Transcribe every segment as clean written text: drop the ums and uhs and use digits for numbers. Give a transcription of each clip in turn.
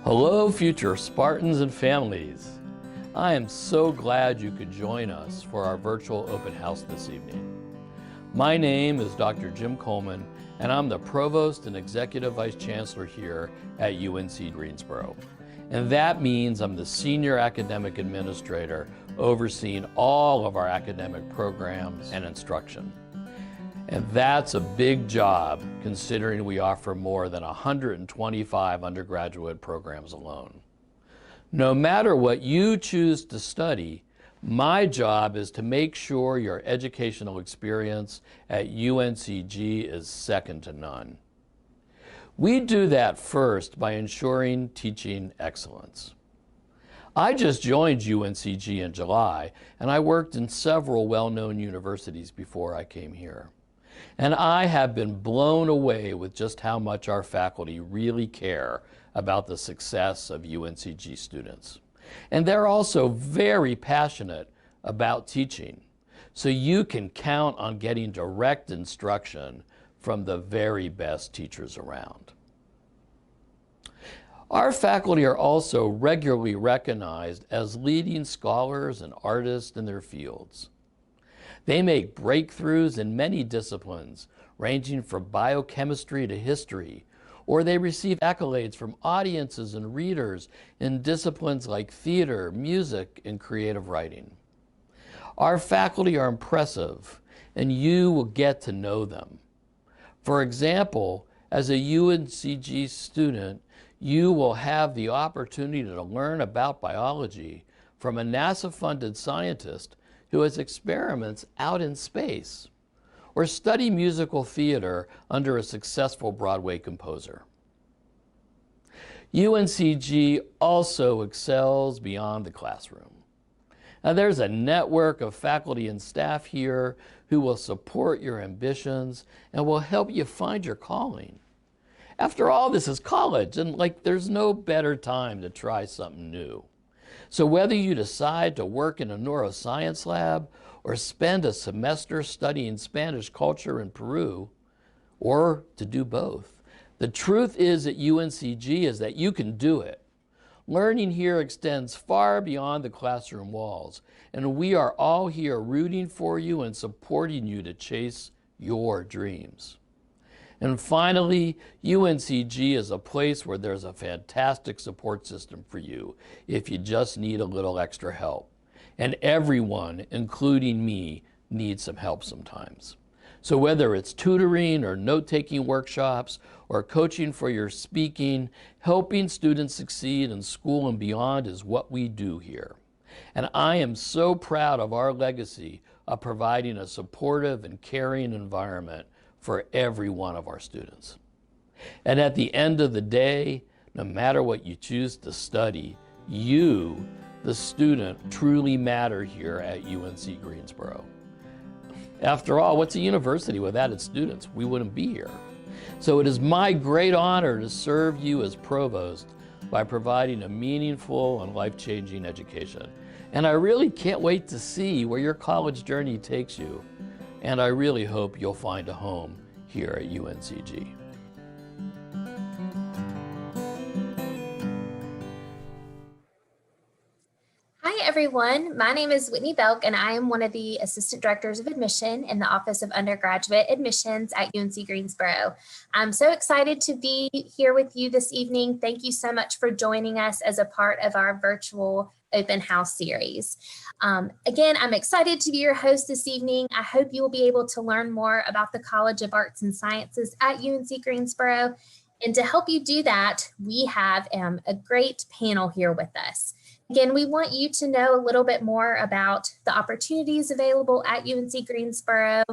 Hello, future Spartans and families. I am so glad you could join us for our virtual open house this evening. My name is Dr. Jim Coleman, and I'm the Provost and Executive Vice Chancellor here at UNC Greensboro. And that means I'm the Senior Academic Administrator overseeing all of our academic programs and instruction. And that's a big job considering we offer more than 125 undergraduate programs alone. No matter what you choose to study, my job is to make sure your educational experience at UNCG is second to none. We do that first by ensuring teaching excellence. I just joined UNCG in July, and I worked in several well-known universities before I came here. And I have been blown away with just how much our faculty really care about the success of UNCG students. And they're also very passionate about teaching, so you can count on getting direct instruction from the very best teachers around. Our faculty are also regularly recognized as leading scholars and artists in their fields. They make breakthroughs in many disciplines, ranging from biochemistry to history, or they receive accolades from audiences and readers in disciplines like theater, music, and creative writing. Our faculty are impressive, and you will get to know them. For example, as a UNCG student, you will have the opportunity to learn about biology from a NASA-funded scientist who has experiments out in space, or study musical theater under a successful Broadway composer. UNCG also excels beyond the classroom. Now, there's a network of faculty and staff here who will support your ambitions and will help you find your calling. After all, this is college, and there's no better time to try something new. So whether you decide to work in a neuroscience lab or spend a semester studying Spanish culture in Peru, or to do both, the truth is at UNCG is that you can do it. Learning here extends far beyond the classroom walls, and we are all here rooting for you and supporting you to chase your dreams. And finally, UNCG is a place where there's a fantastic support system for you if you just need a little extra help. And everyone, including me, needs some help sometimes. So whether it's tutoring or note-taking workshops or coaching for your speaking, helping students succeed in school and beyond is what we do here. And I am so proud of our legacy of providing a supportive and caring environment for every one of our students. And at the end of the day, no matter what you choose to study, you, the student, truly matter here at UNC Greensboro. After all, what's a university without its students? We wouldn't be here. So it is my great honor to serve you as provost by providing a meaningful and life-changing education. And I really can't wait to see where your college journey takes you. And I really hope you'll find a home here at UNCG. Hi everyone, my name is Whitney Belk and I am one of the Assistant Directors of Admission in the Office of Undergraduate Admissions at UNC Greensboro. I'm so excited to be here with you this evening. Thank you so much for joining us as a part of our virtual open house series. Again, I'm excited to be your host this evening. I hope you will be able to learn more about the College of Arts and Sciences at UNC Greensboro. And to help you do that, we have a great panel here with us. Again, we want you to know a little bit more about the opportunities available at UNC Greensboro.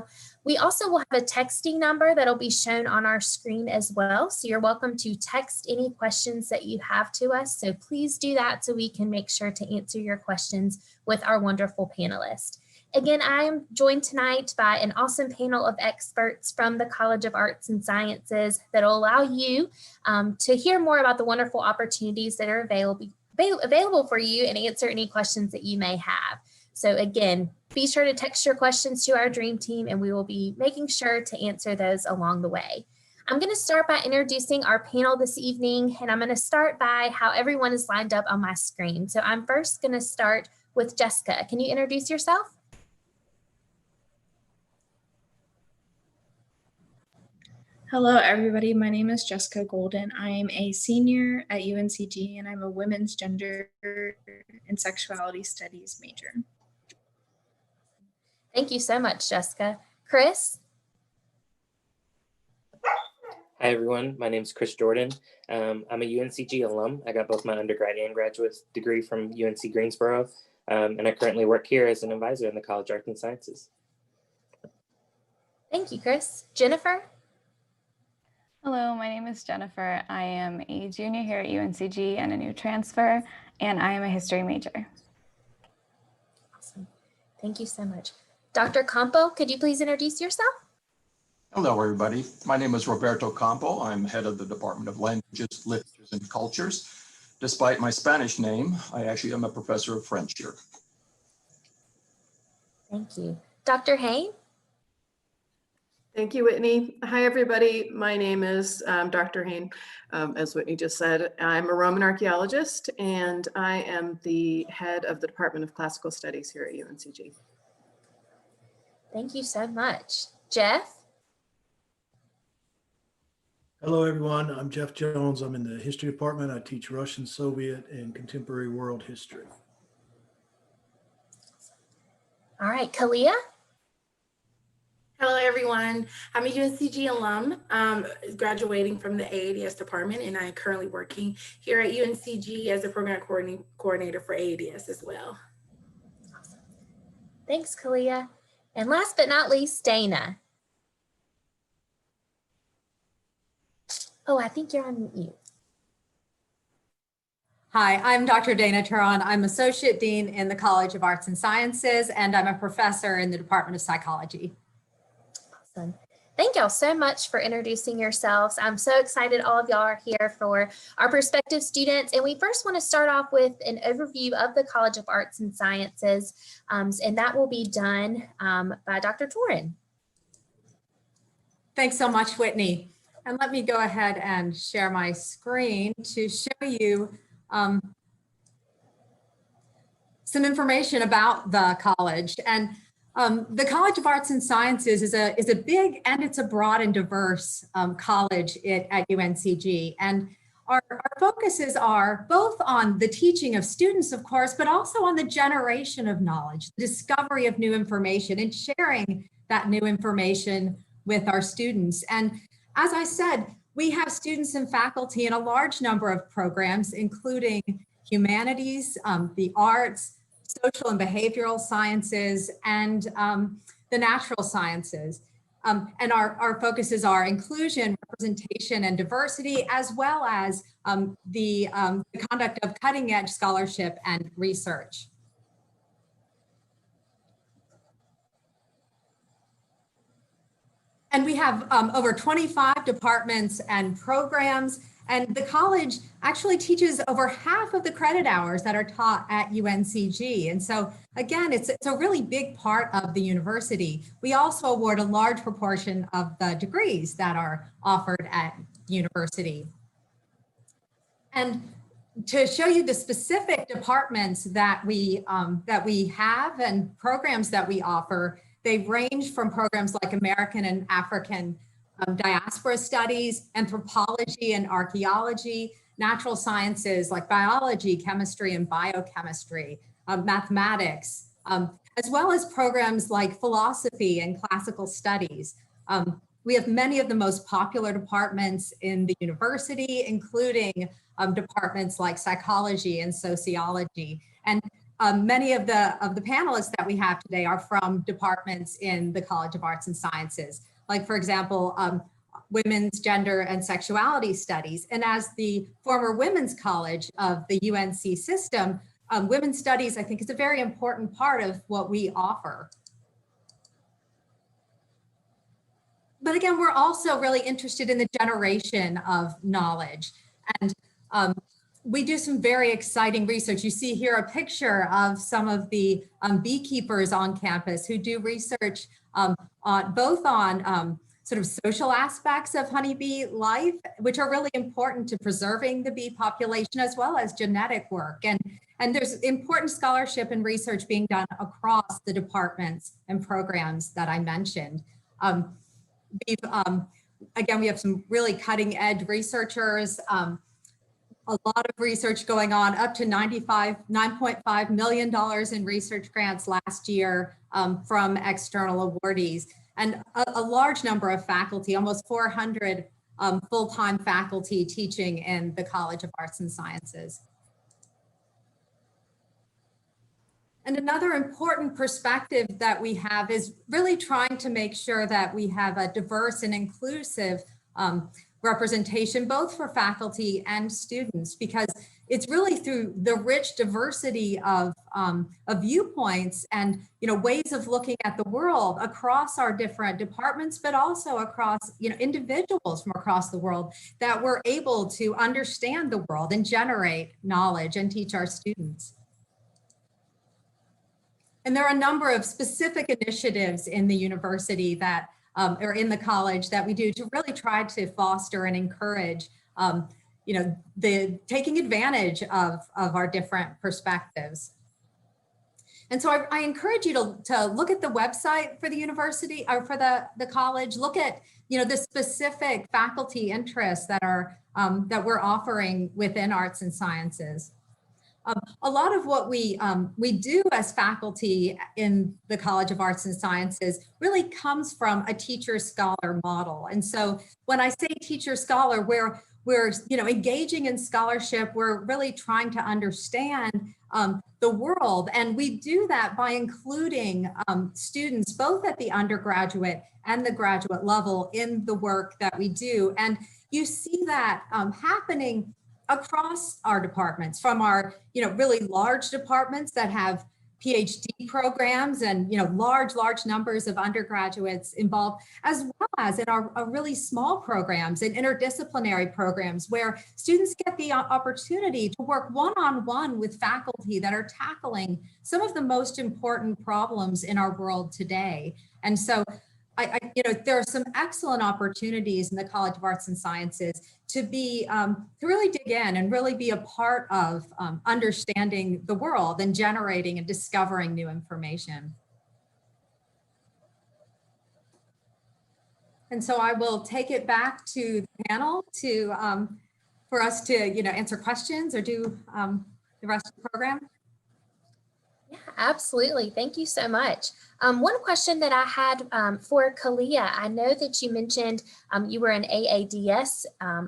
We also will have a texting number that'll be shown on our screen as well. So you're welcome to text any questions that you have to us. So please do that so we can make sure to answer your questions with our wonderful panelists. Again, I am joined tonight by an awesome panel of experts from the College of Arts and Sciences that will allow you to hear more about the wonderful opportunities that are available for you and answer any questions that you may have. So again, be sure to text your questions to our dream team and we will be making sure to answer those along the way. I'm going to start by introducing our panel this evening, and I'm going to start by how everyone is lined up on my screen. So I'm first going to start with Jessica. Can you introduce yourself? Hello, everybody. My name is Jessica Golden. I am a senior at UNCG, and I'm a women's gender and sexuality studies major. Thank you so much, Jessica. Chris? Hi, everyone. My name is Chris Jordan. I'm a UNCG alum. I got both my undergrad and graduate degree from UNC Greensboro, and I currently work here as an advisor in the College of Arts and Sciences. Thank you, Chris. Jennifer? Hello, my name is Jennifer. I am a junior here at UNCG and a new transfer, and I am a history major. Awesome. Thank you so much. Dr. Campo, could you please introduce yourself? Hello, everybody. My name is Roberto Campo. I'm head of the Department of Languages, Literatures, and Cultures. Despite my Spanish name, I actually am a professor of French here. Thank you. Dr. Hain? Thank you, Whitney. Hi, everybody. My name is Dr. Hain. As Whitney just said, I'm a Roman archaeologist, and I am the head of the Department of Classical Studies here at UNCG. Thank you so much. Jeff? Hello, everyone. I'm Jeff Jones. I'm in the history department. I teach Russian, Soviet, and contemporary world history. All right, Kalia? Hello, everyone. I'm a UNCG alum, graduating from the AADS department, and I'm currently working here at UNCG as a program coordinator for AADS as well. Awesome. Thanks, Kalia. And last but not least, Dana. Oh, I think you're on mute. Hi, I'm Dr. Dana Turon. I'm Associate Dean in the College of Arts and Sciences, and I'm a professor in the Department of Psychology. Awesome. Thank y'all so much for introducing yourselves. I'm so excited all of y'all are here for our prospective students. And we first want to start off with an overview of the College of Arts and Sciences, and that will be done by Dr. Turon. Thanks so much, Whitney. And let me go ahead and share my screen to show you some information about the college. And the College of Arts and Sciences is a big and it's a broad and diverse college at UNCG. And our focuses are both on the teaching of students, of course, but also on the generation of knowledge, the discovery of new information, and sharing that new information with our students. And as I said, we have students and faculty in a large number of programs, including humanities, the arts, social and behavioral sciences, and the natural sciences. And our focuses are inclusion, representation, and diversity, as well as the conduct of cutting-edge scholarship and research. And we have over 25 departments and programs, and the college actually teaches over half of the credit hours that are taught at UNCG. And so again, it's a really big part of the university. We also award a large proportion of the degrees that are offered at university. And to show you the specific departments that we have and programs that we offer, they range from programs like American and African diaspora studies, anthropology and archaeology, natural sciences like biology, chemistry and biochemistry, mathematics, as well as programs like philosophy and classical studies. We have many of the most popular departments in the university, including departments like psychology and sociology. And many of the panelists that we have today are from departments in the College of Arts and Sciences, like, for example, women's gender and sexuality studies. And as the former women's college of the UNC system, women's studies, I think, is a very important part of what we offer. But again, we're also really interested in the generation of knowledge. And we do some very exciting research. You see here a picture of some of the beekeepers on campus who do research both on sort of social aspects of honeybee life, which are really important to preserving the bee population, as well as genetic work. And there's important scholarship and research being done across the departments and programs that I mentioned. Again, we have some really cutting edge researchers, a lot of research going on, up to $9.5 million in research grants last year from external awardees, and a large number of faculty, almost 400 full-time faculty teaching in the College of Arts and Sciences. And another important perspective that we have is really trying to make sure that we have a diverse and inclusive representation, both for faculty and students, because it's really through the rich diversity of viewpoints and ways of looking at the world across our different departments, but also across individuals from across the world, that we're able to understand the world and generate knowledge and teach our students. And there are a number of specific initiatives in the university that or in the college that we do to really try to foster and encourage the taking advantage of our different perspectives. And so I encourage you to look at the website for the university or for the college, look at the specific faculty interests that are that we're offering within arts and sciences. A lot of what we do as faculty in the College of Arts and Sciences really comes from a teacher-scholar model. And so when I say teacher-scholar, we're engaging in scholarship, we're really trying to understand the world. And we do that by including students both at the undergraduate and the graduate level in the work that we do. And you see that happening across our departments, from our really large departments that have PhD programs and large numbers of undergraduates involved, as well as in our really small programs and interdisciplinary programs where students get the opportunity to work one-on-one with faculty that are tackling some of the most important problems in our world today. And so there are some excellent opportunities in the College of Arts and Sciences to really dig in and really be a part of understanding the world and generating and discovering new information. And so I will take it back to the panel for us to answer questions or do the rest of the program. Yeah, absolutely. Thank you so much. One question that I had for Kalia, I know that you mentioned you were an AADS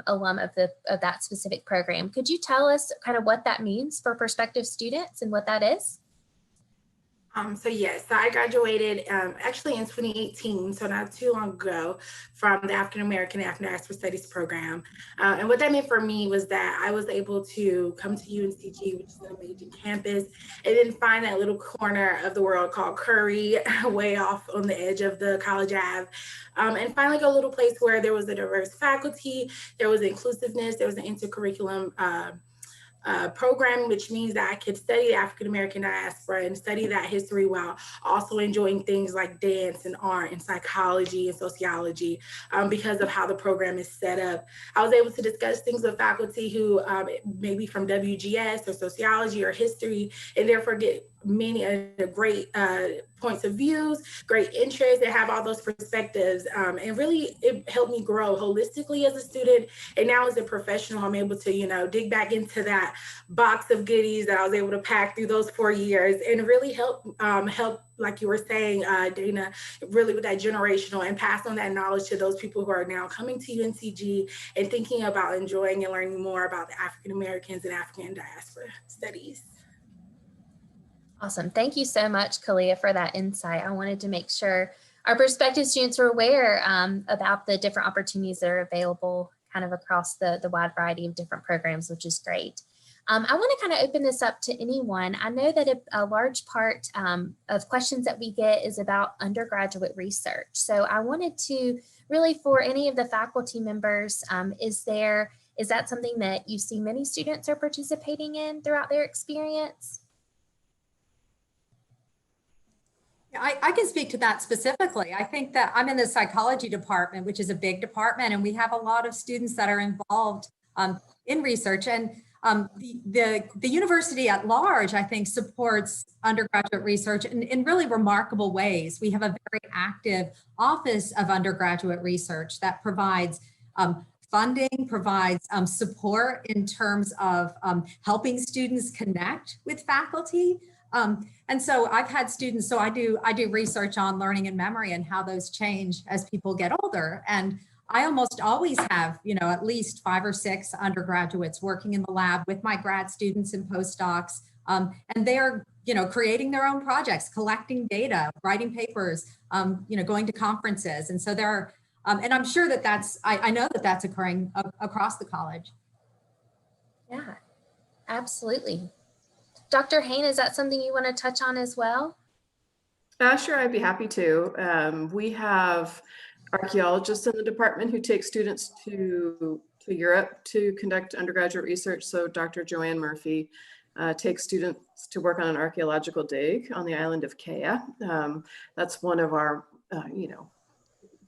alum of that specific program. Could you tell us kind of what that means for prospective students and what that is? So yes, so I graduated actually in 2018, so not too long ago, from the African American African Diaspora Studies program. And what that meant for me was that I was able to come to UNCG, which is an amazing campus, and then find that little corner of the world called Curry, way off on the edge of the College Ave, and finally go a little place where there was a diverse faculty, there was inclusiveness, there was an intercurriculum program, which means that I could study the African American diaspora and study that history while also enjoying things like dance and art and psychology and sociology because of how the program is set up. I was able to discuss things with faculty who maybe from WGS or sociology or history, and therefore get many great points of views, great interests, and have all those perspectives. And really, it helped me grow holistically as a student. And now as a professional, I'm able to, dig back into that box of goodies that I was able to pack through those 4 years and really help, like you were saying, Dana, really with that generational and pass on that knowledge to those people who are now coming to UNCG and thinking about enjoying and learning more about the African Americans and African diaspora studies. Awesome. Thank you so much, Kalia, for that insight. I wanted to make sure our prospective students were aware about the different opportunities that are available kind of across the wide variety of different programs, which is great. I want to kind of open this up to anyone. I know that a large part of questions that we get is about undergraduate research. So I wanted to really, for any of the faculty members, is that something that you see many students are participating in throughout their experience? I can speak to that specifically. I think that I'm in the psychology department, which is a big department, and we have a lot of students that are involved in research. And the university at large, I think, supports undergraduate research in really remarkable ways. We have a very active Office of Undergraduate Research that provides funding, provides support in terms of helping students connect with faculty. And so I've had students, so I do research on learning and memory and how those change as people get older. And I almost always have, at least 5 or 6 undergraduates working in the lab with my grad students and postdocs. And they're, creating their own projects, collecting data, writing papers, going to conferences. And so there are, and I'm sure that I know that that's occurring across the college. Yeah, absolutely. Dr. Hain, is that something you want to touch on as well? Sure, I'd be happy to. We have archaeologists in the department who take students to Europe to conduct undergraduate research. So Dr. Joanne Murphy takes students to work on an archaeological dig on the island of Kea. That's one of our,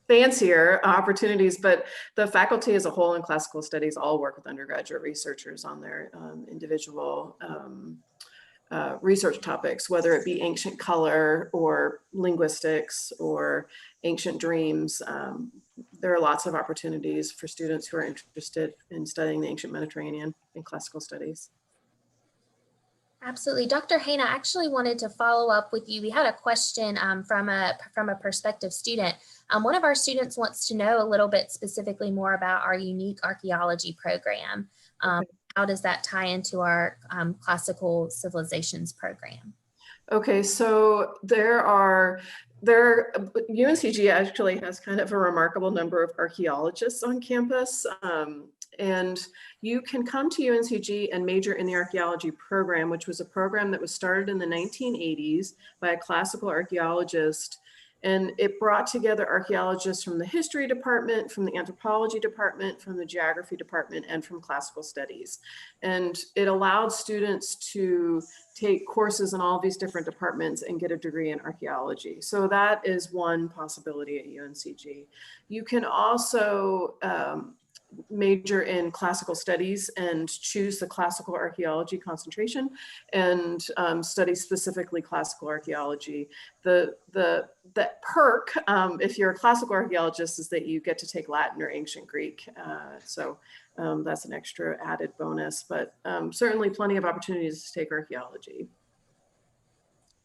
fancier opportunities, but the faculty as a whole in classical studies all work with undergraduate researchers on their individual research topics, whether it be ancient color or linguistics or ancient dreams. There are lots of opportunities for students who are interested in studying the ancient Mediterranean in classical studies. Absolutely. Dr. Hain, I actually wanted to follow up with you. We had a question from a prospective student. One of our students wants to know a little bit specifically more about our unique archaeology program. How does that tie into our classical civilizations program? Okay, so UNCG actually has kind of a remarkable number of archaeologists on campus. And you can come to UNCG and major in the archaeology program, which was a program that was started in the 1980s by a classical archaeologist. And it brought together archaeologists from the history department, from the anthropology department, from the geography department, and from classical studies. And it allowed students to take courses in all these different departments and get a degree in archaeology. So that is one possibility at UNCG. You can also major in classical studies and choose the classical archaeology concentration and study specifically classical archaeology. The perk, if you're a classical archaeologist, is that you get to take Latin or ancient Greek. So that's an extra added bonus, but certainly plenty of opportunities to take archaeology.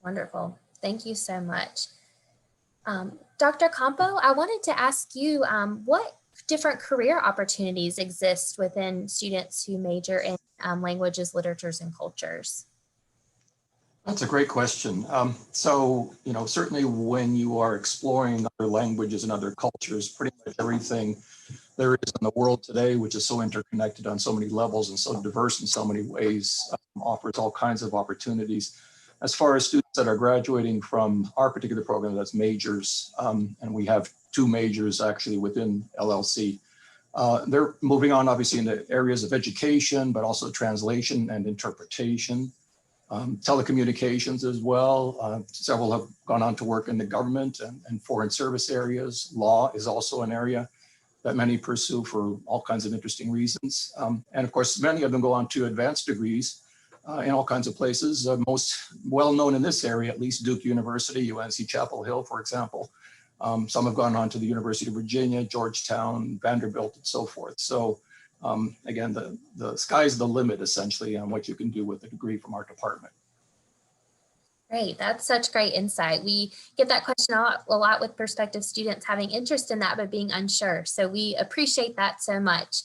Wonderful. Thank you so much. Dr. Campo, I wanted to ask you, what different career opportunities exist within students who major in languages, literatures, and cultures? That's a great question. So, certainly when you are exploring other languages and other cultures, pretty much everything there is in the world today, which is so interconnected on so many levels and so diverse in so many ways, offers all kinds of opportunities. As far as students that are graduating from our particular program, that's majors, and we have 2 majors actually within LLC. They're moving on obviously into areas of education, but also translation and interpretation, telecommunications as well. Several have gone on to work in the government and foreign service areas. Law is also an area that many pursue for all kinds of interesting reasons. And of course, many of them go on to advanced degrees in all kinds of places. Most well known in this area, at least Duke University, UNC Chapel Hill, for example. Some have gone on to the University of Virginia, Georgetown, Vanderbilt, and so forth. So again, the sky's the limit essentially on what you can do with a degree from our department. Great, that's such great insight. We get that question a lot with prospective students having interest in that, but being unsure. So we appreciate that so much.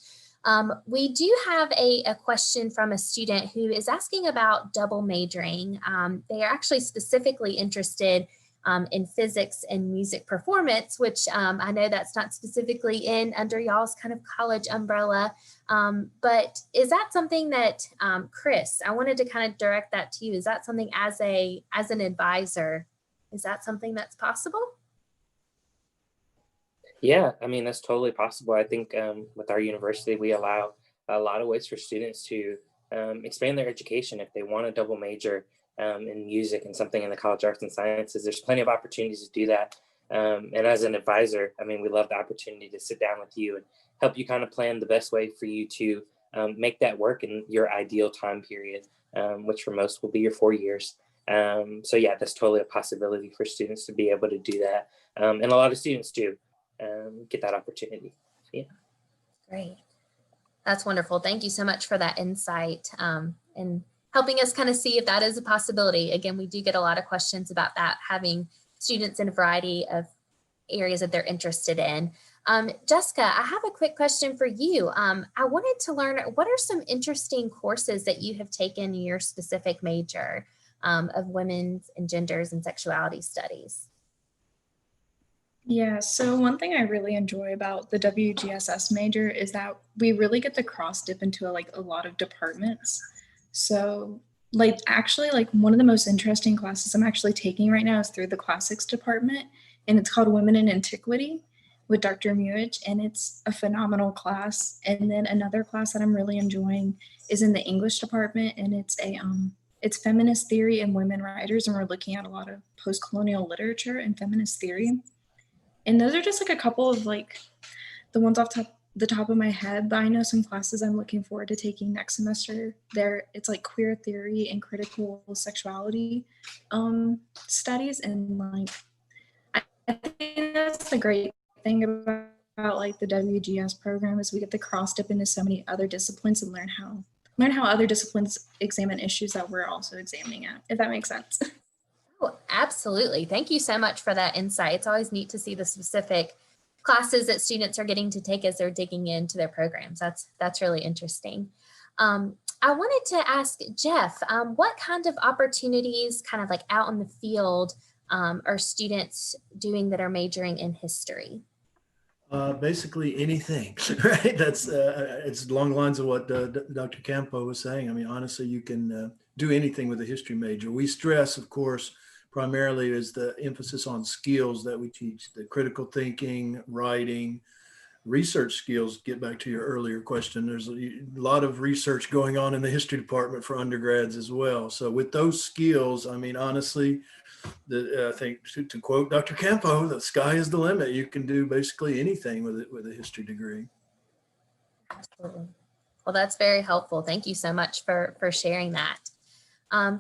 We do have a question from a student who is asking about double majoring. They are actually specifically interested in physics and music performance, which I know that's not specifically under y'all's kind of college umbrella. But is that something that, Chris, I wanted to kind of direct that to you. Is that something as an advisor, is that something that's possible? Yeah, I mean, that's totally possible. I think with our university, we allow a lot of ways for students to expand their education if they want a double major. in music and something in the College of Arts and Sciences, there's plenty of opportunities to do that. And as an advisor, I mean, we love the opportunity to sit down with you and help you kind of plan the best way for you to make that work in your ideal time period, which for most will be your 4 years. So yeah, that's totally a possibility for students to be able to do that. And a lot of students do get that opportunity. Yeah. Great. That's wonderful. Thank you so much for that insight and helping us kind of see if that is a possibility. Again, we do get a lot of questions about that, having students in a variety of areas that they're interested in. Jessica, I have a quick question for you. I wanted to learn, what are some interesting courses that you have taken in your specific major of women's and genders and sexuality studies? Yeah, so one thing I really enjoy about the WGSS major is that we really get to cross dip into a lot of departments. So actually one of the most interesting classes I'm actually taking right now is through the classics department, and it's called Women in Antiquity with Dr. Muich, and it's a phenomenal class. And then another class that I'm really enjoying is in the English department, and it's feminist theory and women writers, and we're looking at a lot of post-colonial literature and feminist theory. And those are just a couple of the ones off the top of my head, but I know some classes I'm looking forward to taking next semester. It's queer theory and critical sexuality studies, and I think that's the great thing about the WGS program is we get to cross dip into so many other disciplines and learn how other disciplines examine issues that we're also examining at, if that makes sense. Oh, absolutely. Thank you so much for that insight. It's always neat to see the specific classes that students are getting to take as they're digging into their programs. That's really interesting. I wanted to ask Jeff, what kind of opportunities kind of out in the field are students doing that are majoring in history? Basically anything, right? That's it's along the lines of what Dr. Campo was saying. I mean, honestly, you can do anything with a history major. We stress, of course, primarily is the emphasis on skills that we teach, the critical thinking, writing, research skills. Get back to your earlier question. There's a lot of research going on in the history department for undergrads as well. So with those skills, I mean, honestly, I think to quote Dr. Campo, the sky is the limit. You can do basically anything with a history degree. Absolutely. Well, that's very helpful. Thank you so much for sharing that.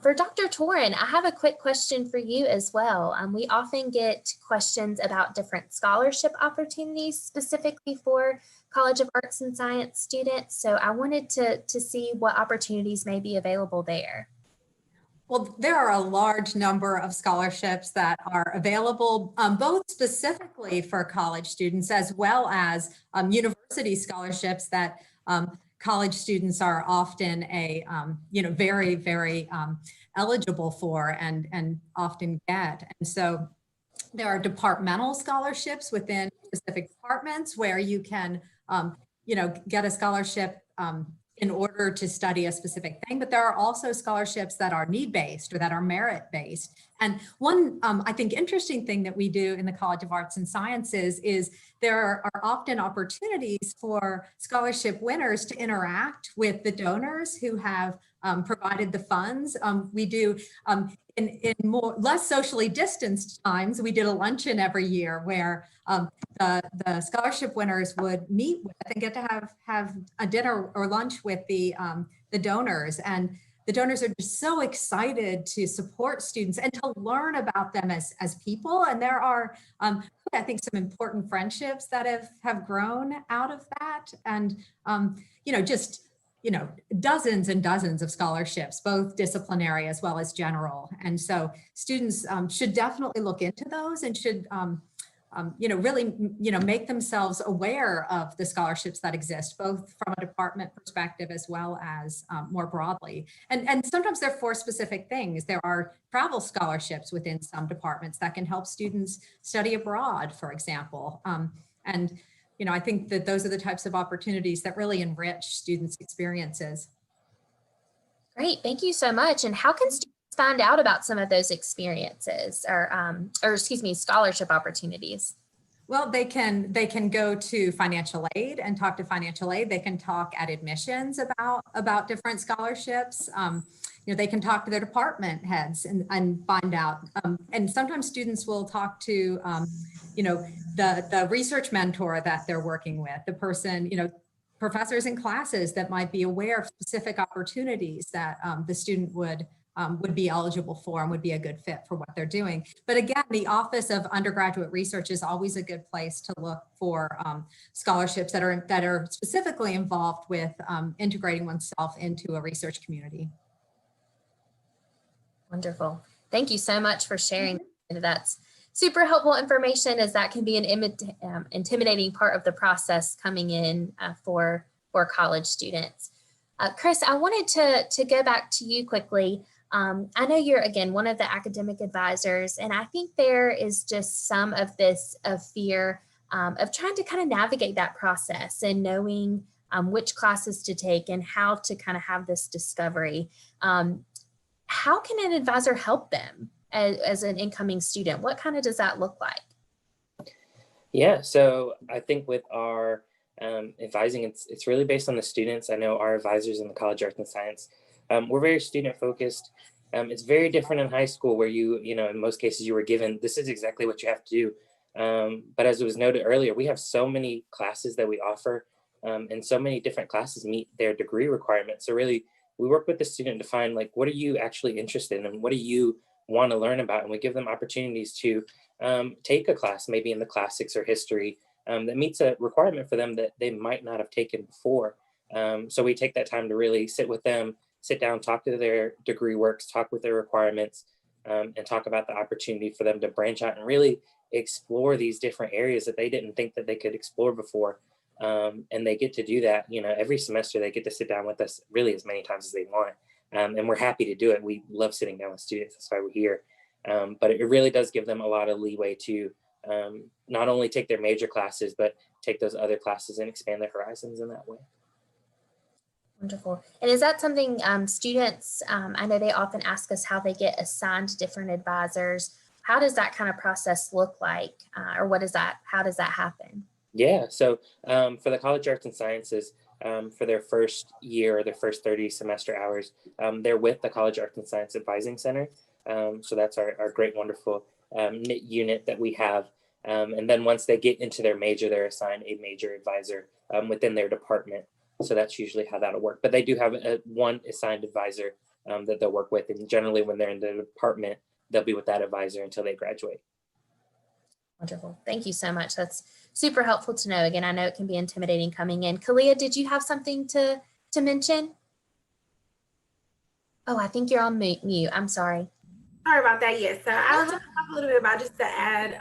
For Dr. Toren, I have a quick question for you as well. We often get questions about different scholarship opportunities specifically for College of Arts and Science students. So I wanted to see what opportunities may be available there. Well, there are a large number of scholarships that are available, both specifically for college students as well as university scholarships that college students are often very, very eligible for and often get. And so there are departmental scholarships within specific departments where you can, get a scholarship in order to study a specific thing, but there are also scholarships that are need-based or that are merit-based. And one, I think, interesting thing that we do in the College of Arts and Sciences is there are often opportunities for scholarship winners to interact with the donors who have provided the funds. We do, in less socially distanced times, we did a luncheon every year where the scholarship winners would meet with and get to have a dinner or lunch with the donors. And the donors are just so excited to support students and to learn about them as people. And there are, I think, some important friendships that have grown out of that. And, dozens and dozens of scholarships, both disciplinary as well as general. And so students should definitely look into those and should, really, make themselves aware of the scholarships that exist, both from a department perspective as well as more broadly. And sometimes they're for specific things. There are travel scholarships within some departments that can help students study abroad, for example. And I think that those are the types of opportunities that really enrich students' experiences. Great, thank you so much. And how can students find out about some of those experiences or scholarship opportunities? Well, they can go to financial aid and talk to financial aid. They can talk at admissions about different scholarships. They can talk to their department heads and find out. And sometimes students will talk to, the research mentor that they're working with, the person, professors in classes that might be aware of specific opportunities that the student would be eligible for and would be a good fit for what they're doing. But again, the Office of Undergraduate Research is always a good place to look for scholarships that are specifically involved with integrating oneself into a research community. Wonderful. Thank you so much for sharing. That's super helpful information, as that can be an intimidating part of the process coming in for college students. Chris, I wanted to go back to you quickly. I know you're, again, one of the academic advisors, and I think there is just some of this fear of trying to kind of navigate that process and knowing which classes to take and how to kind of have this discovery. How can an advisor help them as an incoming student? What kind of does that look like? Yeah, so I think with our advising, it's really based on the students. I know our advisors in the College of Arts and Science, we're very student focused. It's very different in high school where in most cases you were given, this is exactly what you have to do. But as it was noted earlier, we have so many classes that we offer, and so many different classes meet their degree requirements. So really, we work with the student to find, like, what are you actually interested in and what do you want to learn about? And we give them opportunities to take a class, maybe in the classics or history, that meets a requirement for them that they might not have taken before. So we take that time to really sit with them, sit down, talk to their degree works, talk with their requirements, and talk about the opportunity for them to branch out and really explore these different areas that they didn't think that they could explore before. And they get to do that, every semester. They get to sit down with us really as many times as they want. And we're happy to do it. We love sitting down with students. That's why we're here. But it really does give them a lot of leeway to not only take their major classes, but take those other classes and expand their horizons in that way. Wonderful. And is that something students, I know they often ask us how they get assigned different advisors. How does that kind of process look like? Or how does that happen? Yeah, so for the College of Arts and Sciences, for their first year or their first 30 semester hours, they're with the College of Arts and Science Advising Center. So that's our great, wonderful knit unit that we have. And then once they get into their major, they're assigned a major advisor within their department. So that's usually how that'll work. But they do have one assigned advisor that they'll work with. And generally when they're in the department, they'll be with that advisor until they graduate. Wonderful. Thank you so much. That's super helpful to know. Again, I know it can be intimidating coming in. Kalia, did you have something to mention? Oh, I think you're on mute. I'm sorry. Sorry about that. Yes. So I was going to talk a little bit about, just to add,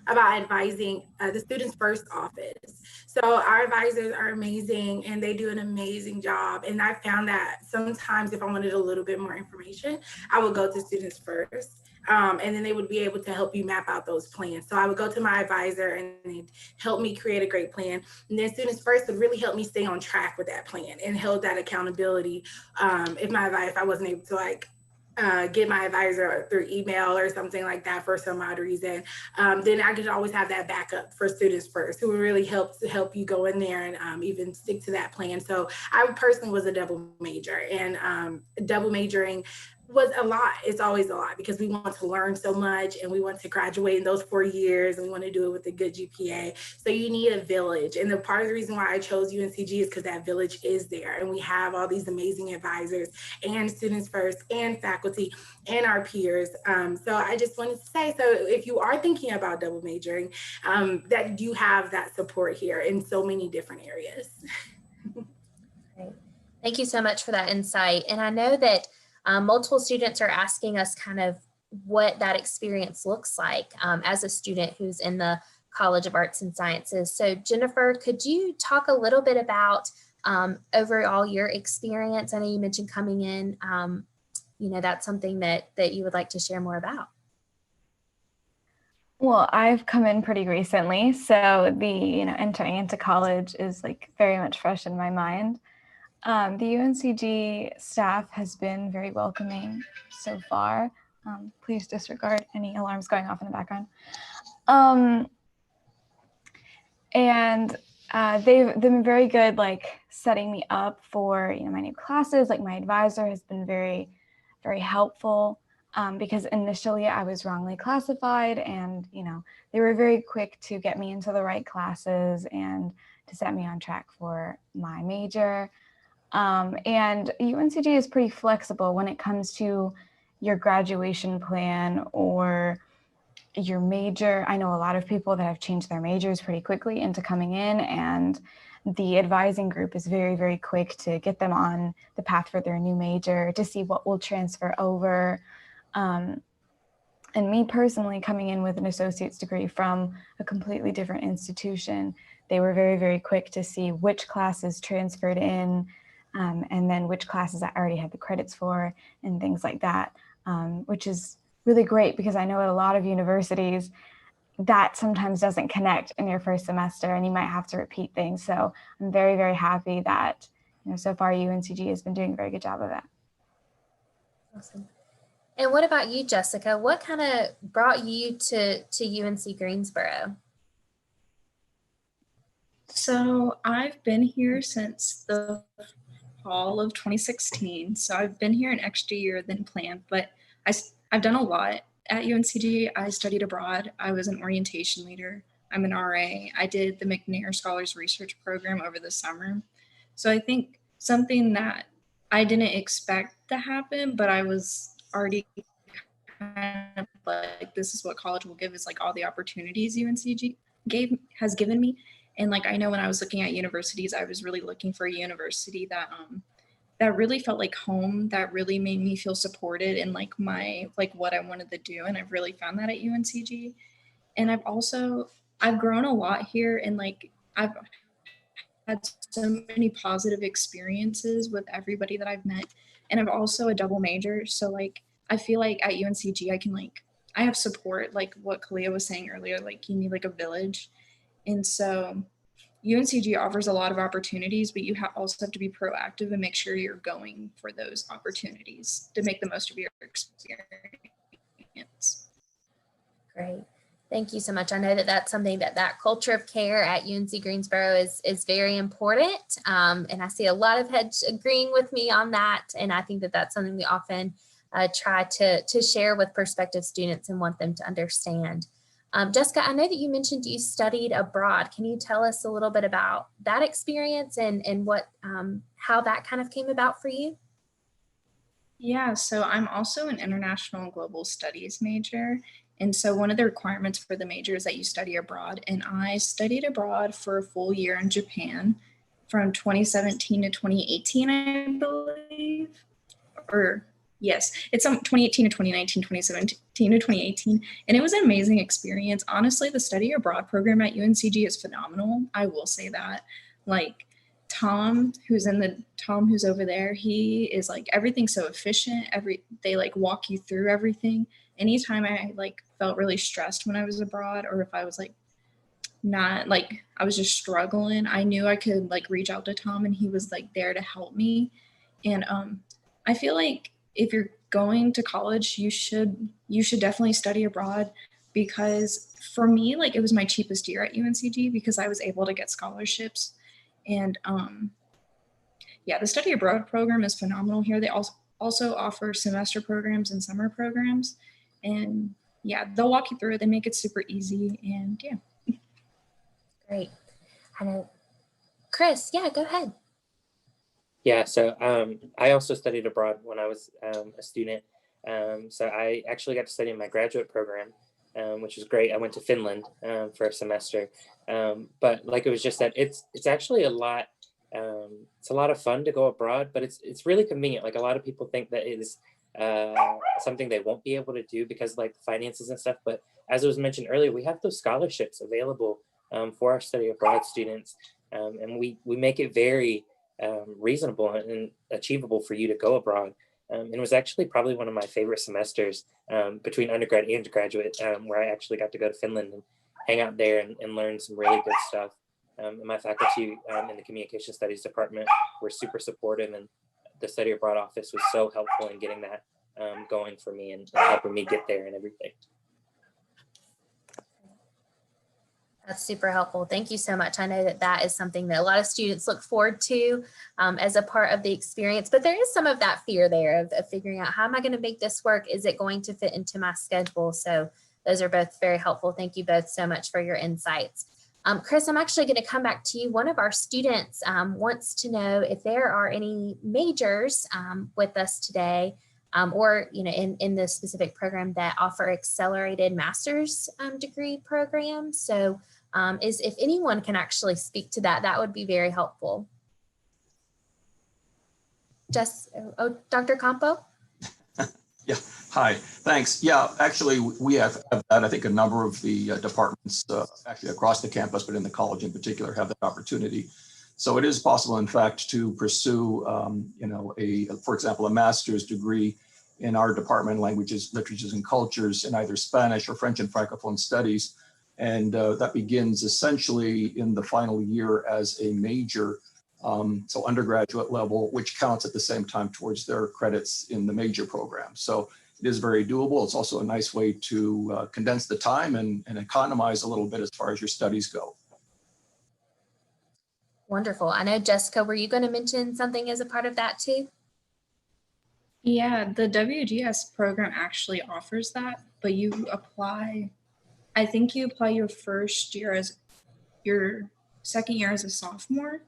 about advising the Students First office. So our advisors are amazing and they do an amazing job. And I found that sometimes if I wanted a little bit more information, I would go to Students First. And then they would be able to help you map out those plans. So I would go to my advisor and they'd help me create a great plan. And then Students First would really help me stay on track with that plan and hold that accountability. If I wasn't able to get my advisor through email or something like that for some odd reason, then I could always have that backup for Students First, who would really help you go in there and even stick to that plan. So I personally was a double major, and double majoring was a lot. It's always a lot because we want to learn so much and we want to graduate in those 4 years and we want to do it with a good GPA. So you need a village. And the part of the reason why I chose UNCG is because that village is there and we have all these amazing advisors and Students First and faculty and our peers. So I just wanted to say, so if you are thinking about double majoring, that you have that support here in so many different areas. Great. Thank you so much for that insight. And I know that multiple students are asking us kind of what that experience looks like as a student who's in the College of Arts and Sciences. So Jennifer, could you talk a little bit about overall your experience? I know you mentioned coming in, that's something that you would like to share more about. Well, I've come in pretty recently, so the entering into college is very much fresh in my mind. The UNCG staff has been very welcoming so far. Please disregard any alarms going off in the background. And they've been very good, like setting me up for, my new classes. Like my advisor has been very, very helpful because initially I was wrongly classified, and, they were very quick to get me into the right classes and to set me on track for my major. And UNCG is pretty flexible when it comes to your graduation plan or your major. I know a lot of people that have changed their majors pretty quickly into coming in, and the advising group is very, very quick to get them on the path for their new major to see what will transfer over. And me personally, coming in with an associate's degree from a completely different institution, they were very, very quick to see which classes transferred in, and then which classes I already had the credits for and things like that, which is really great because I know at a lot of universities that sometimes doesn't connect in your first semester and you might have to repeat things. So I'm very, very happy that, so far UNCG has been doing a very good job of that. Awesome. And what about you, Jessica? What kind of brought you to UNC Greensboro? So I've been here since the fall of 2016. So I've been here an extra year than planned, but I've done a lot at UNCG. I studied abroad. I was an orientation leader. I'm an RA. I did the McNair Scholars Research Program over the summer. So I think something that I didn't expect to happen, but I was already kind of like, this is what college will give, is like all the opportunities UNCG has given me. And like, I know when I was looking at universities, I was really looking for a university that that really felt like home, that really made me feel supported in like what I wanted to do. And I've really found that at UNCG. And I've grown a lot here, and like I've had so many positive experiences with everybody that I've met. And I'm also a double major. So like, I feel like at UNCG, I have support, like what Kalia was saying earlier, like you need like a village. And so UNCG offers a lot of opportunities, but you also have to be proactive and make sure you're going for those opportunities to make the most of your experience. Great. Thank you so much. I know that that's something that culture of care at UNC Greensboro is very important. And I see a lot of heads agreeing with me on that. And I think that that's something we often try to share with prospective students and want them to understand. Jessica, I know that you mentioned you studied abroad. Can you tell us a little bit about that experience and what how that kind of came about for you? Yeah, so I'm also an international and global studies major. And so one of the requirements for the major is that you study abroad. And I studied abroad for a full year in Japan from 2017 to 2018, I believe. Or yes, it's 2018 to 2019, 2017 to 2018. And it was an amazing experience. Honestly, the study abroad program at UNCG is phenomenal. I will say that. Like Tom, who's over there, he is like, everything's so efficient. They like walk you through everything. Anytime I like felt really stressed when I was abroad, or if I was like not like, I was just struggling, I knew I could like reach out to Tom and he was like there to help me. And I feel like if you're going to college, you should definitely study abroad, because for me, like it was my cheapest year at UNCG because I was able to get scholarships. And yeah, the study abroad program is phenomenal here. They also offer semester programs and summer programs. And yeah, they'll walk you through it. They make it super easy. And yeah. Great. I know. Chris, yeah, go ahead. Yeah, so I also studied abroad when I was a student. So I actually got to study in my graduate program, which was great. I went to Finland for a semester. But like, it was just that it's actually it's a lot of fun to go abroad, but it's really convenient. Like, a lot of people think that it is something they won't be able to do because like finances and stuff. But as it was mentioned earlier, we have those scholarships available for our study abroad students. And we make it very reasonable and achievable for you to go abroad. And it was actually probably one of my favorite semesters between undergrad and graduate, where I actually got to go to Finland and hang out there and learn some really good stuff. And my faculty in the communication studies department were super supportive, and the study abroad office was so helpful in getting that going for me and helping me get there and everything. That's super helpful. Thank you so much. I know that that is something that a lot of students look forward to as a part of the experience, but there is some of that fear there of figuring out, how am I going to make this work? Is it going to fit into my schedule? So those are both very helpful. Thank you both so much for your insights. Chris, I'm actually going to come back to you. One of our students wants to know if there are any majors with us today or in the specific program that offer accelerated master's degree programs. So if anyone can actually speak to that, that would be very helpful. Dr. Campo? Yeah, hi, thanks. Yeah, actually, we have that. I think a number of the departments, actually across the campus, but in the college in particular, have that opportunity. So it is possible, in fact, to pursue, for example, a master's degree in our department, languages, literatures, and cultures in either Spanish or French and Francophone studies. And that begins essentially in the final year as a major, so undergraduate level, which counts at the same time towards their credits in the major program. So it is very doable. It's also a nice way to condense the time and economize a little bit as far as your studies go. Wonderful. I know, Jessica, were you going to mention something as a part of that too? Yeah, the WGS program actually offers that, but you apply, I think you apply your first year as your second year as a sophomore,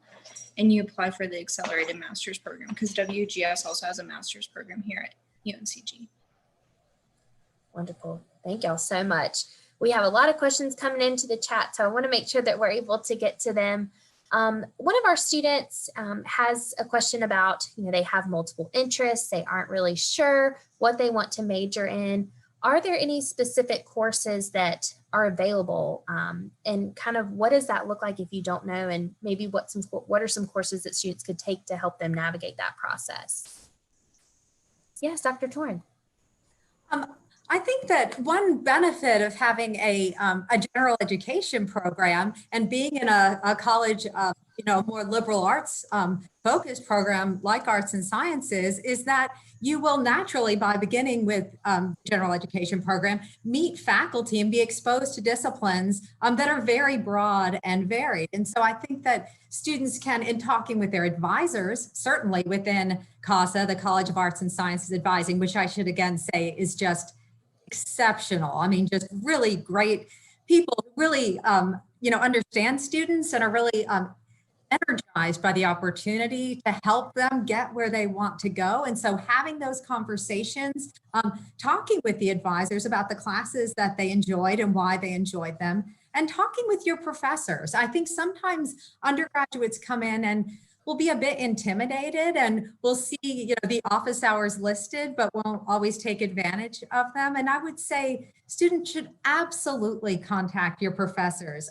and you apply for the accelerated master's program because WGS also has a master's program here at UNCG. Wonderful. Thank y'all so much. We have a lot of questions coming into the chat, so I want to make sure that we're able to get to them. One of our students has a question about, they have multiple interests. They aren't really sure what they want to major in. Are there any specific courses that are available? And kind of what does that look like if you don't know? And maybe what are some courses that students could take to help them navigate that process? Yes, Dr. Torn. I think that one benefit of having a general education program and being in a college, more liberal arts focused program like arts and sciences is that you will naturally, by beginning with general education program, meet faculty and be exposed to disciplines that are very broad and varied. And so I think that students can, in talking with their advisors, certainly within CASA, the College of Arts and Sciences Advising, which I should again say is just exceptional. I mean, just really great people who really, understand students and are really energized by the opportunity to help them get where they want to go. And so having those conversations, talking with the advisors about the classes that they enjoyed and why they enjoyed them, and talking with your professors. I think sometimes undergraduates come in and will be a bit intimidated and we'll see, the office hours listed, but won't always take advantage of them. And I would say students should absolutely contact your professors.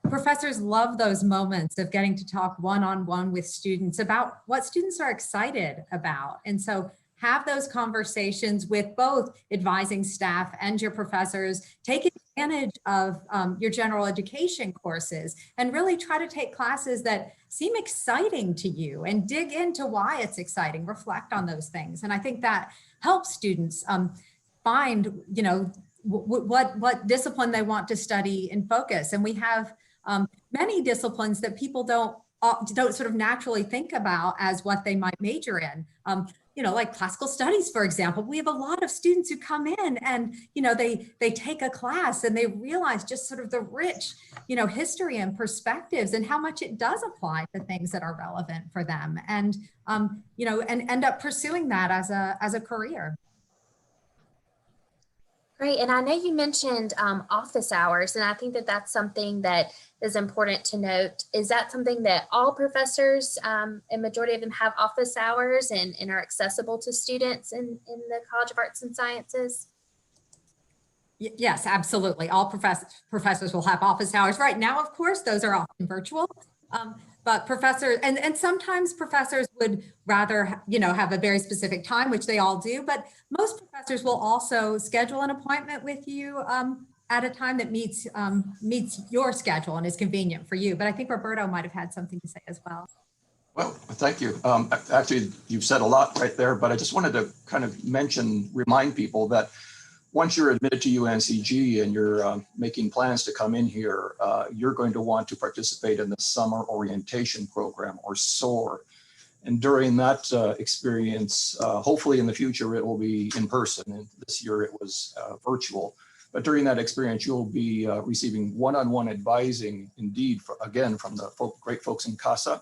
Professors love those moments of getting to talk one-on-one with students about what students are excited about. And so have those conversations with both advising staff and your professors. Take advantage of your general education courses and really try to take classes that seem exciting to you and dig into why it's exciting, reflect on those things. And I think that helps students find, what discipline they want to study and focus. And we have many disciplines that people don't sort of naturally think about as what they might major in. Like classical studies, for example, we have a lot of students who come in and, they take a class and they realize just sort of the rich, history and perspectives and how much it does apply to things that are relevant for them and, and end up pursuing that as a career. Great. And I know you mentioned office hours, and I think that that's something that is important to note. Is that something that all professors, and majority of them have office hours and are accessible to students in the College of Arts and Sciences? Yes, absolutely. All professors will have office hours. Right now, of course, those are often virtual. But professors, and sometimes professors would rather, have a very specific time, which they all do, but most professors will also schedule an appointment with you at a time that meets your schedule and is convenient for you. But I think Roberto might have had something to say as well. Well, thank you. Actually, you've said a lot right there, but I just wanted to kind of remind people that once you're admitted to UNCG and you're making plans to come in here, you're going to want to participate in the Summer Orientation Program, or SOAR. And during that experience, hopefully in the future it will be in person, and this year it was virtual. But during that experience, you'll be receiving one-on-one advising, indeed, again, from the great folks in CASA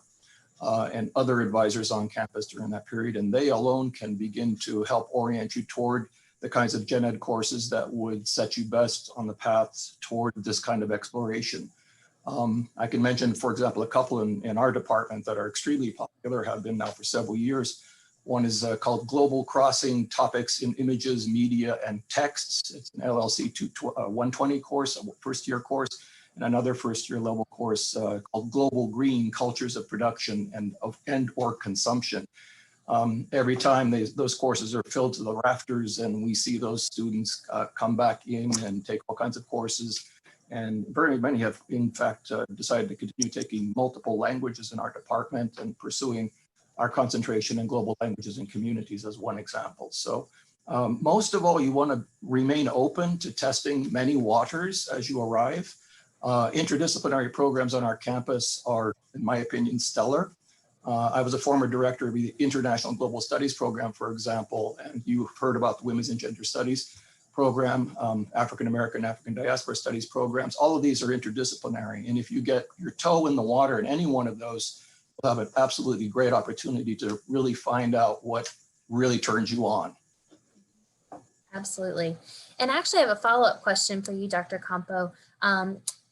and other advisors on campus during that period. And they alone can begin to help orient you toward the kinds of gen ed courses that would set you best on the path toward this kind of exploration. I can mention, for example, a couple in our department that are extremely popular, have been now for several years. One is called Global Crossing Topics in Images, Media, and Texts. It's an LLC 120 course, a first-year course, and another first-year level course called Global Green: Cultures of Production and or Consumption. Every time those courses are filled to the rafters, and we see those students come back in and take all kinds of courses. And very many have, in fact, decided to continue taking multiple languages in our department and pursuing our concentration in global languages and communities as one example. So most of all, you want to remain open to testing many waters as you arrive. Interdisciplinary programs on our campus are, in my opinion, stellar. I was a former director of the International Global Studies program, for example, and you've heard about the Women's and Gender Studies program, African American, African Diaspora Studies programs. All of these are interdisciplinary. And if you get your toe in the water in any one of those, you'll have an absolutely great opportunity to really find out what really turns you on. Absolutely. And actually I have a follow-up question for you, Dr. Campo.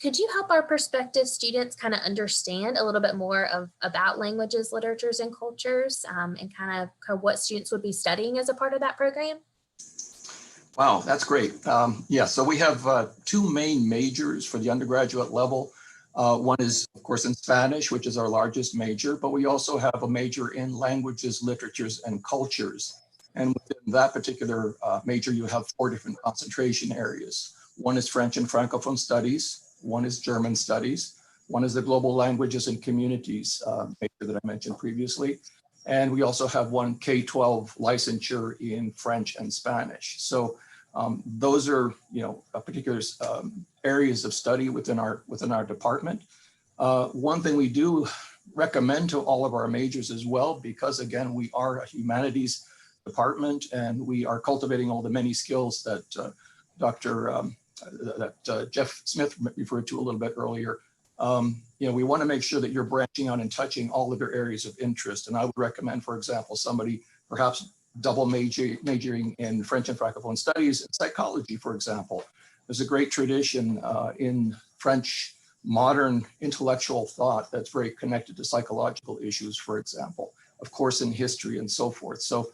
Could you help our prospective students kind of understand a little bit more about languages, literatures, and cultures, and kind of what students would be studying as a part of that program? Wow, that's great. Yeah, so we have two main majors for the undergraduate level. One is, of course, in Spanish, which is our largest major, but we also have a major in languages, literatures, and cultures. And within that particular major, you have 4 different concentration areas. One is French and Francophone studies. One is German studies. One is the global languages and communities major that I mentioned previously. And we also have one K-12 licensure in French and Spanish. So those are, particular areas of study within our department. One thing we do recommend to all of our majors as well, because again, we are a humanities department and we are cultivating all the many skills that Jeff Smith referred to a little bit earlier. We want to make sure that you're branching out and touching all of your areas of interest. And I would recommend, for example, somebody perhaps double majoring in French and Francophone studies and psychology, for example. There's a great tradition in French modern intellectual thought that's very connected to psychological issues, for example, of course, in history and so forth. So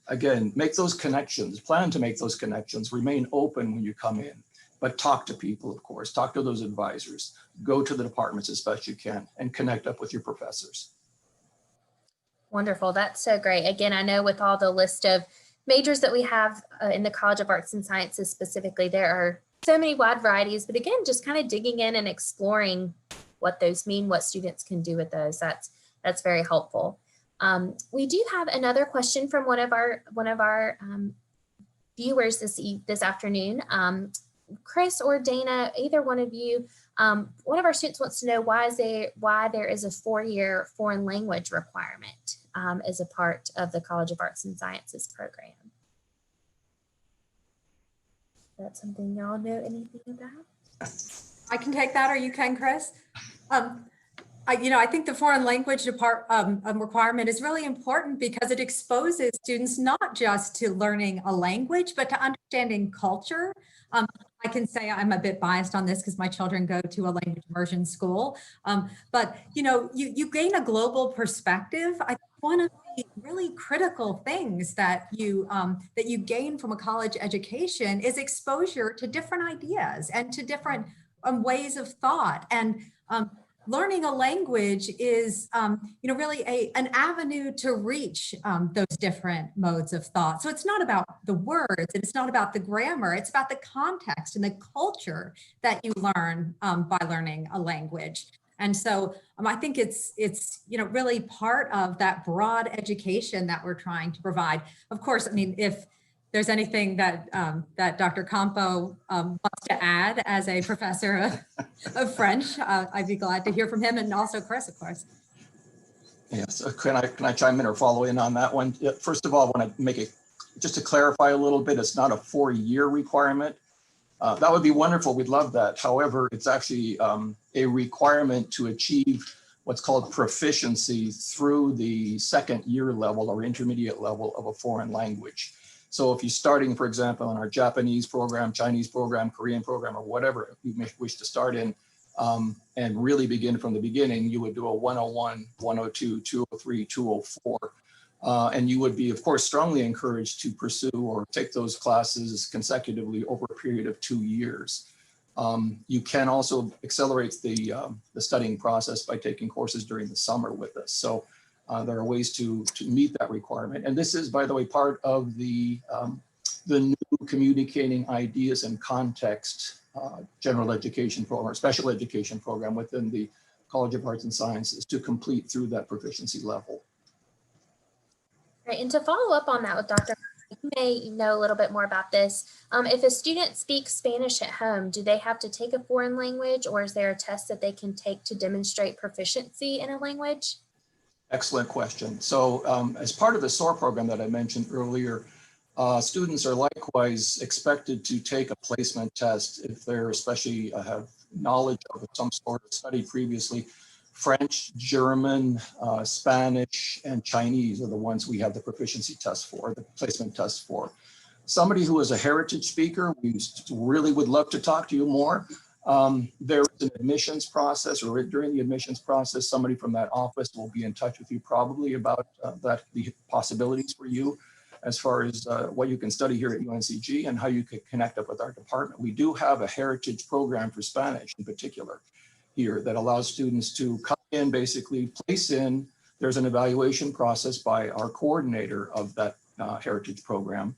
again, make those connections, plan to make those connections, remain open when you come in, but talk to people, of course, talk to those advisors, go to the departments as best you can and connect up with your professors. Wonderful. That's so great. Again, I know with all the list of majors that we have in the College of Arts and Sciences specifically, there are so many wide varieties, but again, just kind of digging in and exploring what those mean, what students can do with those. That's very helpful. We do have another question from one of our viewers this afternoon. Chris or Dana, either one of you, one of our students wants to know why there is a 4-year foreign language requirement as a part of the College of Arts and Sciences program. Is that something y'all know anything about? I can take that, or you can, Chris. I think the foreign language requirement is really important because it exposes students not just to learning a language, but to understanding culture. I can say I'm a bit biased on this because my children go to a language immersion school. But you gain a global perspective. I think one of the really critical things that you gain from a college education is exposure to different ideas and to different ways of thought. And learning a language is, really an avenue to reach those different modes of thought. So it's not about the words, and it's not about the grammar, it's about the context and the culture that you learn by learning a language. And so I think it's really part of that broad education that we're trying to provide. Of course, I mean, if there's anything that that Dr. Campo wants to add as a professor of French, I'd be glad to hear from him, and also Chris, of course. Yes, can I chime in or follow in on that one? First of all, I want to make it, just to clarify a little bit, it's not a 4-year requirement. That would be wonderful, we'd love that. However, it's actually a requirement to achieve what's called proficiency through the 2nd year level or intermediate level of a foreign language. So if you're starting, for example, in our Japanese program, Chinese program, Korean program, or whatever you may wish to start in, and really begin from the beginning, you would do a 101, 102, 203, 204. And you would be, of course, strongly encouraged to pursue or take those classes consecutively over a period of 2 years. You can also accelerate the studying process by taking courses during the summer with us. So there are ways to meet that requirement. And this is, by the way, part of the new communicating ideas and context general education program, or special education program within the College of Arts and Sciences to complete through that proficiency level. Right, and to follow up on that with Dr. You may know a little bit more about this. If a student speaks Spanish at home, do they have to take a foreign language, or is there a test that they can take to demonstrate proficiency in a language? Excellent question. So as part of the SOAR program that I mentioned earlier, students are likewise expected to take a placement test if they're especially have knowledge of some sort of study previously. French, German, Spanish, and Chinese are the ones we have the proficiency test for, the placement test for. Somebody who is a heritage speaker, we really would love to talk to you more. There is an admissions process, or during the admissions process, somebody from that office will be in touch with you probably about the possibilities for you as far as what you can study here at UNCG and how you could connect up with our department. We do have a heritage program for Spanish in particular here that allows students to come in, basically place in. There's an evaluation process by our coordinator of that heritage program.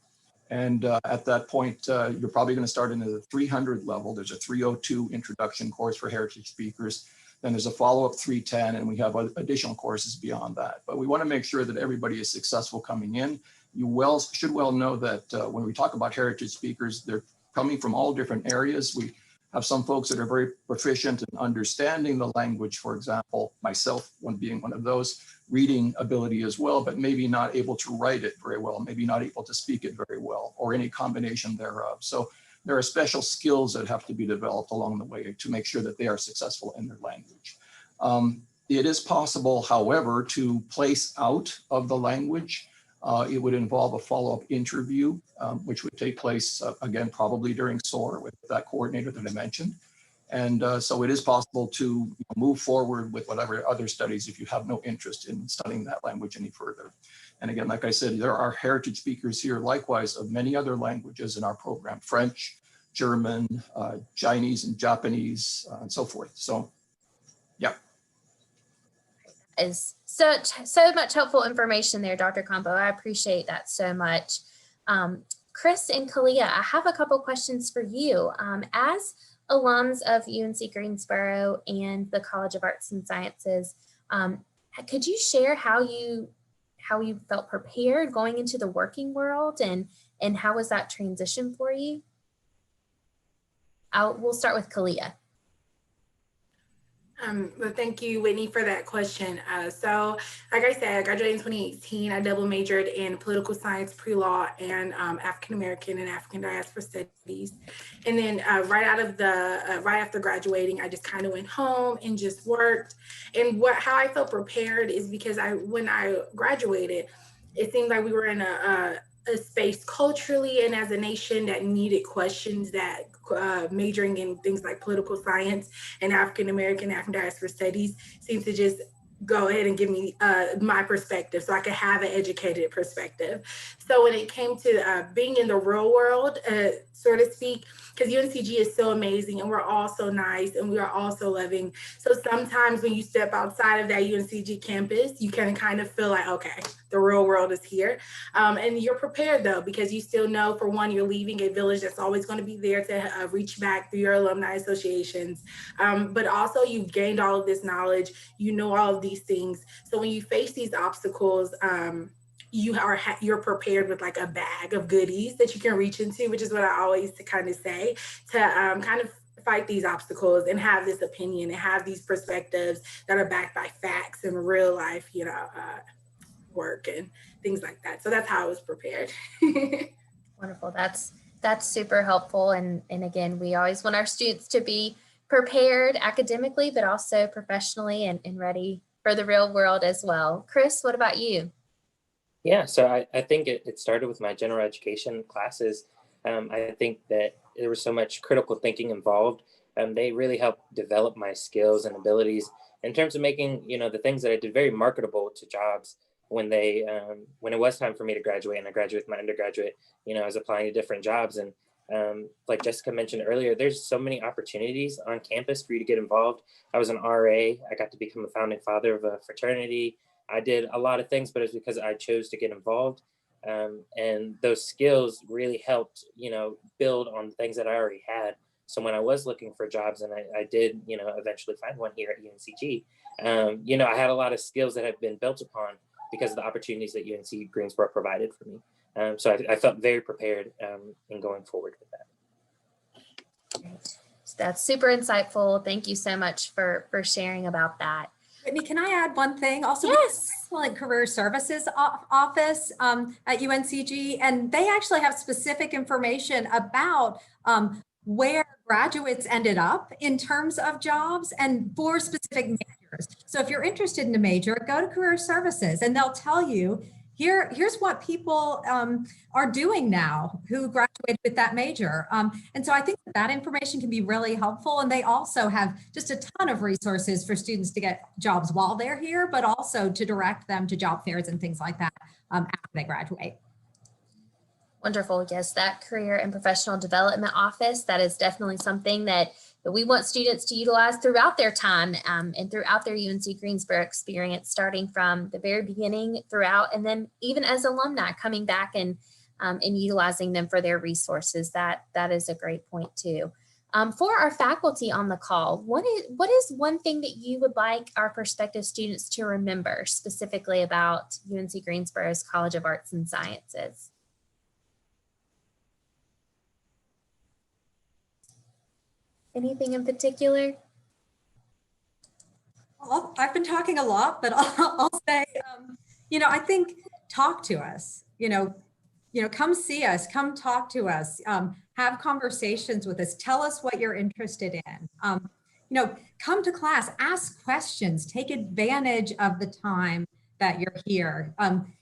And at that point, you're probably going to start into the 300 level. There's a 302 introduction course for heritage speakers. Then there's a follow-up 310, and we have additional courses beyond that. But we want to make sure that everybody is successful coming in. You should well know that when we talk about heritage speakers, they're coming from all different areas. We have some folks that are very proficient in understanding the language, for example, myself being one of those, reading ability as well, but maybe not able to write it very well, maybe not able to speak it very well, or any combination thereof. So there are special skills that have to be developed along the way to make sure that they are successful in their language. It is possible, however, to place out of the language. It would involve a follow-up interview, which would take place, again, probably during SOAR with that coordinator that I mentioned. And so it is possible to move forward with whatever other studies if you have no interest in studying that language any further. And again, like I said, there are heritage speakers here, likewise, of many other languages in our program: French, German, Chinese, and Japanese, and so forth. So, yeah. Is so much helpful information there, Dr. Campo. I appreciate that so much. Chris and Kalia, I have a couple questions for you. As alums of UNC Greensboro and the College of Arts and Sciences, could you share how you felt prepared going into the working world, and how was that transition for you? We'll start with Kalia. Well, thank you, Whitney, for that question. So, like I said, I graduated in 2018. I double majored in political science, pre-law, and African American and African diaspora studies. And then right after graduating, I just kind of went home and just worked. And how I felt prepared is because when I graduated, it seemed like we were in a space culturally and as a nation that needed questions that majoring in things like political science and African American, African diaspora studies seems to just go ahead and give me my perspective so I could have an educated perspective. So when it came to being in the real world, so to speak, because UNCG is so amazing and we're all so nice and we are all so loving. So sometimes when you step outside of that UNCG campus, you can kind of feel like, okay, the real world is here. And you're prepared though, because you still know, for one, you're leaving a village that's always going to be there to reach back through your alumni associations. But also you've gained all of this knowledge, you know all of these things. So when you face these obstacles, you're prepared with like a bag of goodies that you can reach into, which is what I always kind of say, to kind of fight these obstacles and have this opinion and have these perspectives that are backed by facts and real life, work and things like that. So that's how I was prepared. Wonderful. That's super helpful. And again, we always want our students to be prepared academically, but also professionally and ready for the real world as well. Chris, what about you? Yeah, so I think it started with my general education classes. I think that there was so much critical thinking involved. They really helped develop my skills and abilities in terms of making, the things that I did very marketable to jobs when it was time for me to graduate, and I graduated with my undergraduate. I was applying to different jobs, and like Jessica mentioned earlier, there's so many opportunities on campus for you to get involved. I was an RA. I got to become a founding father of a fraternity. I did a lot of things, but it's because I chose to get involved. And those skills really helped, build on things that I already had. So when I was looking for jobs, and I did, eventually find one here at UNCG, I had a lot of skills that have been built upon because of the opportunities that UNC Greensboro provided for me. So I felt very prepared in going forward with that. Great. That's super insightful. Thank you so much for sharing about that. Whitney, can I add one thing? Also, yes, excellent career services office at UNCG, and they actually have specific information about where graduates ended up in terms of jobs and for specific majors. So if you're interested in a major, go to career services and they'll tell you, here's what people are doing now who graduated with that major. And so I think that information can be really helpful. And they also have just a ton of resources for students to get jobs while they're here, but also to direct them to job fairs and things like that after they graduate. Wonderful. Yes, that career and professional development office, that is definitely something that we want students to utilize throughout their time and throughout their UNC Greensboro experience, starting from the very beginning throughout, and then even as alumni coming back and utilizing them for their resources. That is a great point too. For our faculty on the call, what is one thing that you would like our prospective students to remember specifically about UNC Greensboro's College of Arts and Sciences? Anything in particular? Well, I've been talking a lot, but I'll say, I think talk to us, come see us, come talk to us, have conversations with us, tell us what you're interested in, come to class, ask questions, take advantage of the time that you're here,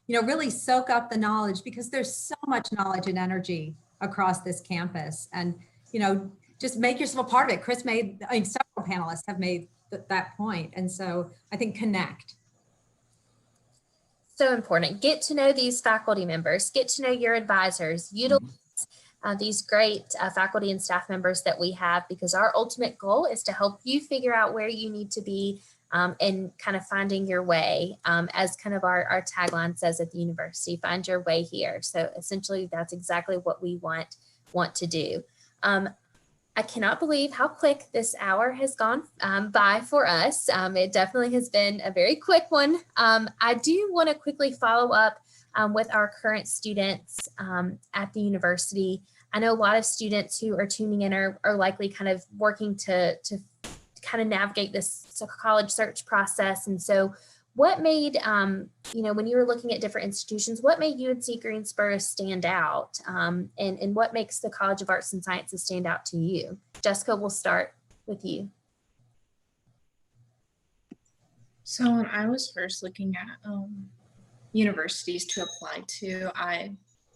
really soak up the knowledge because there's so much knowledge and energy across this campus. And, just make yourself a part of it. Chris several panelists have made that point. And so I think connect. So important. Get to know these faculty members, get to know your advisors, utilize these great faculty and staff members that we have, because our ultimate goal is to help you figure out where you need to be and kind of finding your way, as kind of our tagline says at the university, find your way here. So essentially that's exactly what we want to do. I cannot believe how quick this hour has gone by for us. It definitely has been a very quick one. I do want to quickly follow up with our current students at the university. I know a lot of students who are tuning in are likely kind of working to kind of navigate this college search process. And so what made, when you were looking at different institutions, what made UNC Greensboro stand out? And what makes the College of Arts and Sciences stand out to you? Jessica, we'll start with you. So when I was first looking at universities to apply to,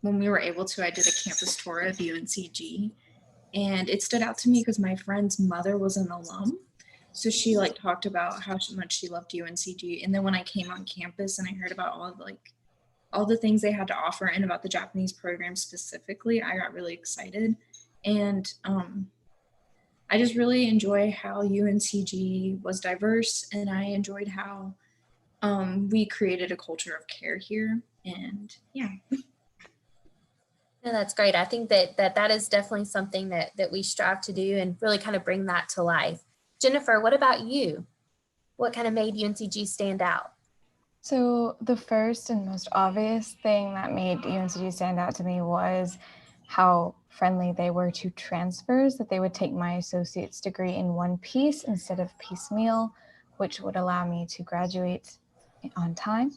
when we were able to, I did a campus tour of UNCG. And it stood out to me because my friend's mother was an alum. So she talked about how much she loved UNCG. And then when I came on campus and I heard about all the things they had to offer and about the Japanese program specifically, I got really excited. And I just really enjoy how UNCG was diverse, and I enjoyed how we created a culture of care here. And yeah. No, that's great. I think that is definitely something that we strive to do and really kind of bring that to life. Jennifer, what about you? What kind of made UNCG stand out? So the first and most obvious thing that made UNCG stand out to me was how friendly they were to transfers, that they would take my associate's degree in one piece instead of piecemeal, which would allow me to graduate on time.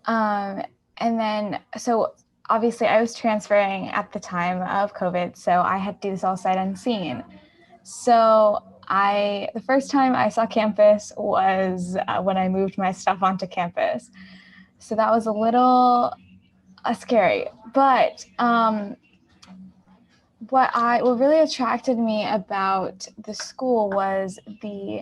And then, so obviously I was transferring at the time of COVID, so I had to do this all sight unseen. So the first time I saw campus was when I moved my stuff onto campus. So that was a little scary, but what really attracted me about the school was the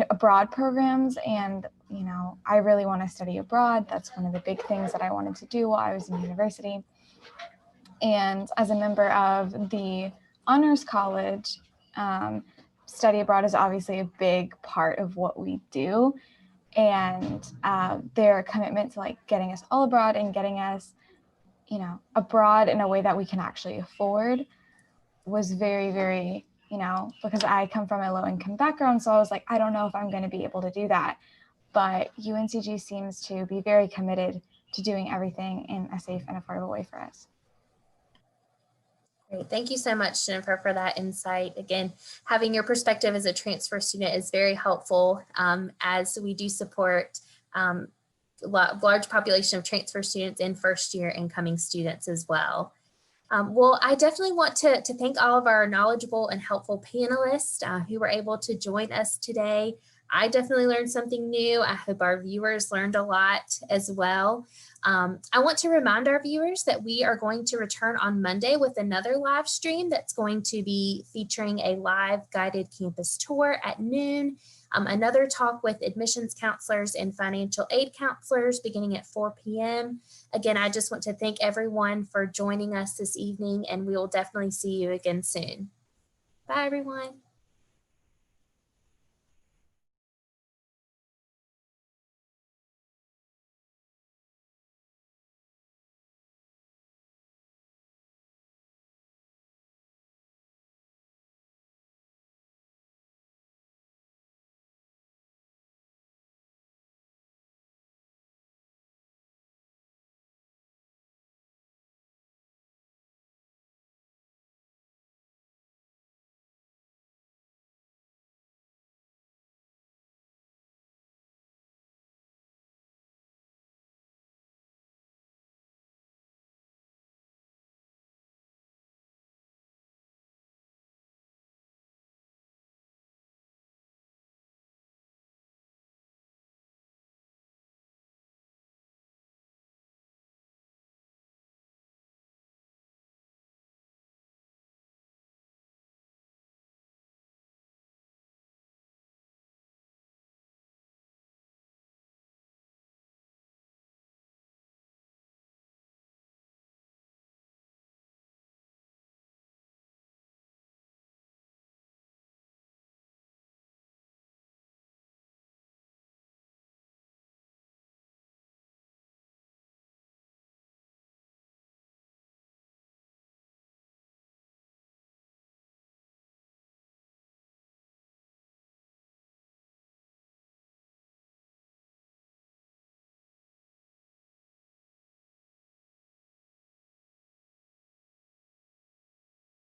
abroad programs. And, you know, I really want to study abroad. That's one of the big things that I wanted to do while I was in university. And as a member of the honors college, study abroad is obviously a big part of what we do. And their commitment to like getting us all abroad and getting us, you know, abroad in a way that we can actually afford was very, very, you know, because I come from a low income background. So I was like, I don't know if I'm going to be able to do that. But UNCG seems to be very committed to doing everything in a safe and affordable way for us. Great. Thank you so much, Jennifer, for that insight. Again, having your perspective as a transfer student is very helpful as we do support large population of transfer students and first year incoming students as well. Well, I definitely want to thank all of our knowledgeable and helpful panelists who were able to join us today. I definitely learned something new. I hope our viewers learned a lot as well. I want to remind our viewers that we are going to return on Monday with another live stream that's going to be featuring a live guided campus tour at noon, another talk with admissions counselors and financial aid counselors beginning at 4 p.m. Again, I just want to thank everyone for joining us this evening, and we will definitely see you again soon. Bye, everyone.